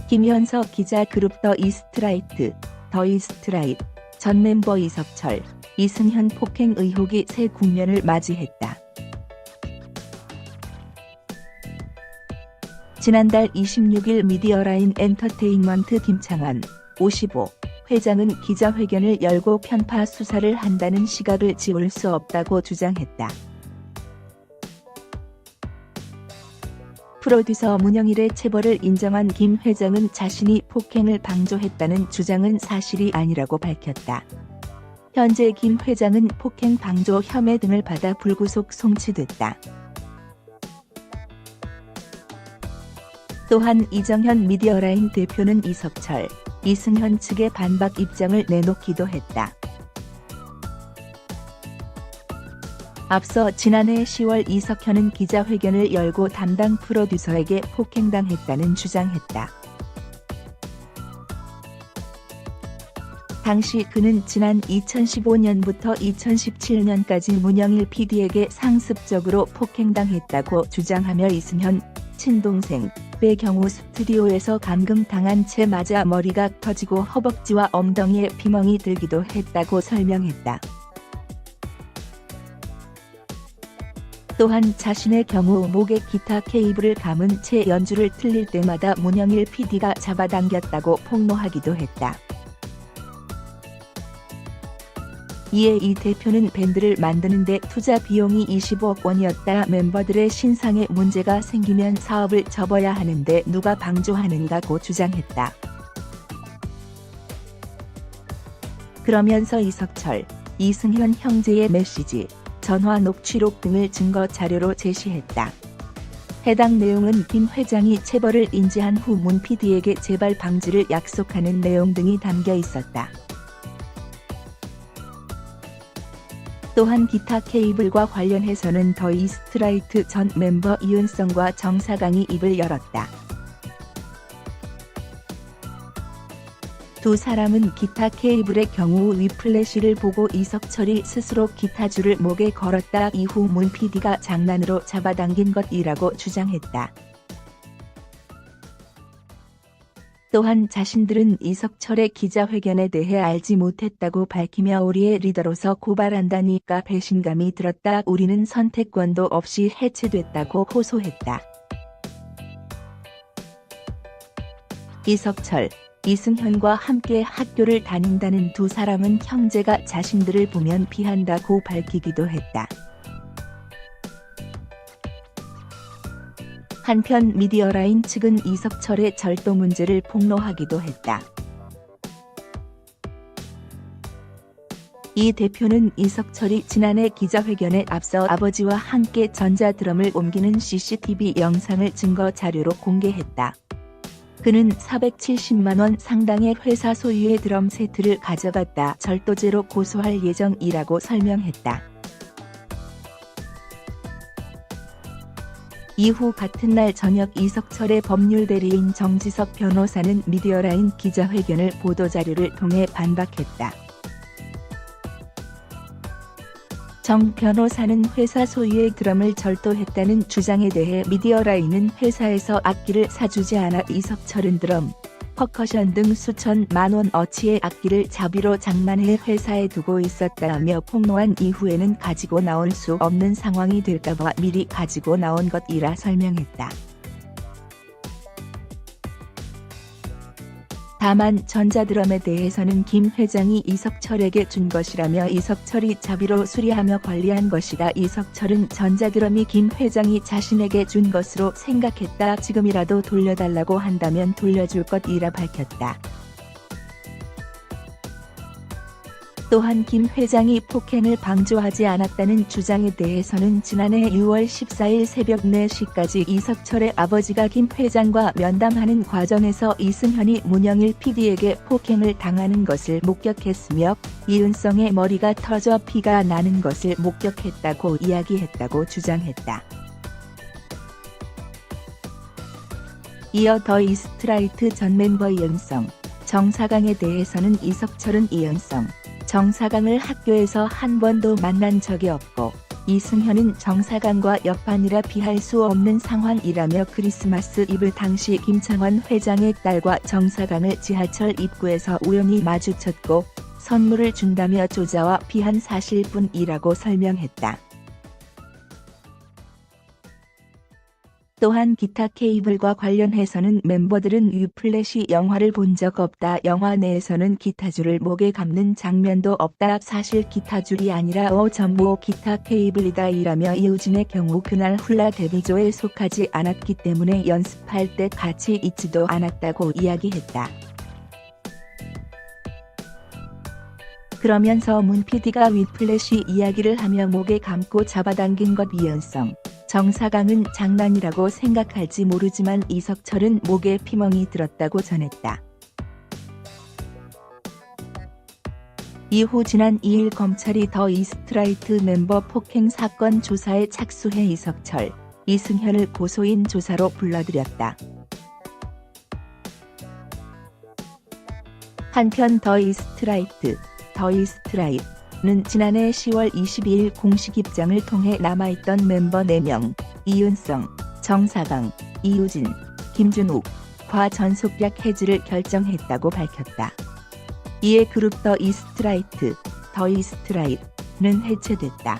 김현석 기자 그룹 더 이스트라이트 전 멤버 이석철, 이승현 폭행 의혹이 새 국면을 맞이했다. 지난달 26일 미디어라인 엔터테인먼트 김창완 55 회장은 기자회견을 열고 편파 수사를 한다는 시각을 지울 수 없다고 주장했다. 프로듀서 문영일의 체벌을 인정한 김 회장은 자신이 폭행을 방조했다는 주장은 사실이 아니라고 밝혔다. 현재 김 회장은 폭행 방조 혐의 등을 받아 불구속 송치됐다. 또한 이정현 미디어라인 대표는 이석철, 이승현 측의 반박 입장을 내놓기도 했다. 앞서 지난해 10월 이석현은 기자회견을 열고 담당 프로듀서에게 폭행당했다는 주장했다. 당시 그는 지난 2015년부터 2017년까지 문영일 PD에게 상습적으로 폭행당했다고 주장하며 이승현, 친동생의 경우 스튜디오에서 감금당한 채 맞아 머리가 터지고 허벅지와 엉덩이에 피멍이 들기도 했다고 설명했다. 또한 자신의 경우 목에 기타 케이블을 감은 채 연주를 틀릴 때마다 문영일 PD가 잡아당겼다고 폭로하기도 했다. 이에 이 대표는 밴드를 만드는 데 투자 비용이 20억 원이었다. 멤버들의 신상에 문제가 생기면 사업을 접어야 하는데 누가 방조하는가고 주장했다. 그러면서 이석철, 이승현 형제의 메시지, 전화 녹취록 등을 증거 자료로 제시했다. 해당 내용은 김 회장이 체벌을 인지한 후 문 PD에게 재발 방지를 약속하는 내용 등이 담겨 있었다. 또한 기타 케이블과 관련해서는 더 이스트라이트 전 멤버 이은성과 정사강이 입을 열었다. 두 사람은 기타 케이블의 경우 위플래시를 보고 이석철이 스스로 기타줄을 목에 걸었다 이후 문 PD가 장난으로 잡아당긴 것이라고 주장했다. 또한 자신들은 이석철의 기자회견에 대해 알지 못했다고 밝히며 우리의 리더로서 고발한다니까 배신감이 들었다. 우리는 선택권도 없이 해체됐다고 호소했다. 이석철, 이승현과 함께 학교를 다닌다는 두 사람은 형제가 자신들을 보면 피한다고 밝히기도 했다. 한편 미디어라인 측은 이석철의 절도 문제를 폭로하기도 했다. 이 대표는 이석철이 지난해 기자회견에 앞서 아버지와 함께 전자드럼을 옮기는 CCTV 영상을 증거 자료로 공개했다. 그는 470만 원 상당의 회사 소유의 드럼 세트를 가져갔다. 절도죄로 고소할 예정이라고 설명했다. 이후 같은 날 저녁 이석철의 법률 대리인 정지석 변호사는 미디어라인 기자회견을 보도자료를 통해 반박했다. 정 변호사는 회사 소유의 드럼을 절도했다는 주장에 대해 미디어라인은 회사에서 악기를 사주지 않아 이석철은 드럼, 퍼커션 등 수천만 원어치의 악기를 자비로 장만해 회사에 두고 있었다며 폭로한 이후에는 가지고 나올 수 없는 상황이 될까봐 미리 가지고 나온 것이라 설명했다. 다만 전자드럼에 대해서는 김 회장이 이석철에게 준 것이라며 이석철이 자비로 수리하며 관리한 것이다. 이석철은 전자드럼이 김 회장이 자신에게 준 것으로 생각했다. 지금이라도 돌려달라고 한다면 돌려줄 것이라 밝혔다. 또한 김 회장이 폭행을 방조하지 않았다는 주장에 대해서는 지난해 6월 14일 새벽 4시까지 이석철의 아버지가 김 회장과 면담하는 과정에서 이승현이 문영일 PD에게 폭행을 당하는 것을 목격했으며 이은성의 머리가 터져 피가 나는 것을 목격했다고 이야기했다고 주장했다. 이어 더 이스트라이트 전 멤버 이은성, 정사강에 대해서는 이석철은 이은성, 정사강을 학교에서 한 번도 만난 적이 없고 이승현은 정사강과 옆반이라 비할 수 없는 상황이라며 크리스마스 이브 당시 김창완 회장의 딸과 정사강을 지하철 입구에서 우연히 마주쳤고 선물을 준다며 조자와 비한 사실뿐이라고 설명했다. 또한 기타 케이블과 관련해서는 멤버들은 유플래시 영화를 본 적 없다. 영화 내에서는 기타줄을 목에 감는 장면도 없다. 사실 기타줄이 아니라 5.5 기타 케이블이다. 이라며 이우진의 경우 그날 훌라 데뷔조에 속하지 않았기 때문에 연습할 때 같이 있지도 않았다고 이야기했다. 그러면서 문 PD가 위플래시 이야기를 하며 목에 감고 잡아당긴 것 이연성. 정사강은 장난이라고 생각할지 모르지만 이석철은 목에 피멍이 들었다고 전했다. 이후 지난 2일 검찰이 더 이스트라이트 멤버 폭행 사건 조사에 착수해 이석철, 이승현을 고소인 조사로 불러들였다. 한편 더 이스트라이트는 지난해 10월 22일 공식 입장을 통해 남아있던 멤버 4명, 이윤성, 정사강, 이우진, 김준욱, 과 전속약 해지를 결정했다고 밝혔다. 이에 그룹 더 이스트라이트는 해체됐다.